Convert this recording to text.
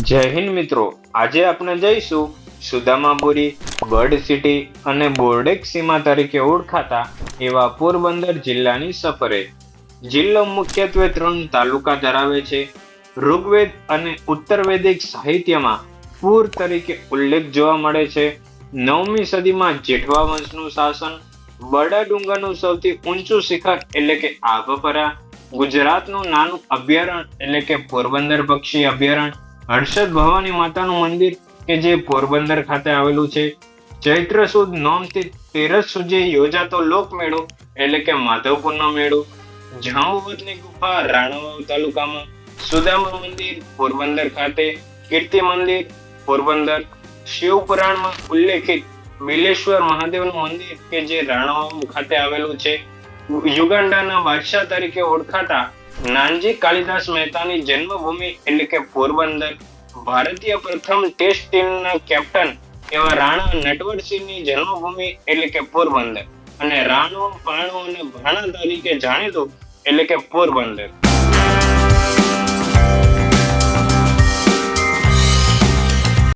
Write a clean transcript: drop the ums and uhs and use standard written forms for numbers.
જય હિન્દ મિત્રો, આજે આપણે જઈશું સુદામાપુરી, બર્ડ સિટી અને બોર્ડેક સીમા તરીકે ઓળખાતા એવા પોરબંદર જિલ્લાની સફરે. જિલ્લો મુખ્યત્વે 3 તાલુકા ધરાવે છે. ઋગ્વેદ અને ઉત્તરવૈદિક સાહિત્યમાં પૂર તરીકે ઉલ્લેખ જોવા મળે છે. 9મી સદીમાં જેઠવા વંશનું શાસન, બરડા ડુંગરનું સૌથી ઊંચું શિખર એટલે કે આભપરા, ગુજરાતનું નાનું અભયારણ્ય એટલે કે પોરબંદર પક્ષી અભયારણ્ય, હર્ષદ ભવાની માતાનું મંદિર કે જે પોરબંદર ખાતે આવેલું છે, ચૈત્ર સુદ નોમથી તેરસ સુધી યોજાતો લોકમેળો એટલે કે માધવપુરનો મેળો, જાંબુવતની ગુફા રાણાવાવ તાલુકામાં, સુદામા મંદિર પોરબંદર ખાતે, કીર્તિ મંદિર પોરબંદર, શિવપુરાણમાં ઉલ્લેખિત બિલેશ્વર મહાદેવનું મંદિર કે જે રાણાવાવ ખાતે આવેલું છે, યુગાન્ડાના બાદશાહ તરીકે ઓળખાતા નાનજી કાલિદાસ મહેતાની જન્મભૂમિ એટલે કે પોરબંદર, ભારતીય પ્રથમ ટેસ્ટ ટીમના કેપ્ટન એવા રાણા નટવરસિંહની જન્મભૂમિ એટલે કે પોરબંદર અને રાણો પાણો અને ભાણા તરીકે જાણીતું એટલે કે પોરબંદર.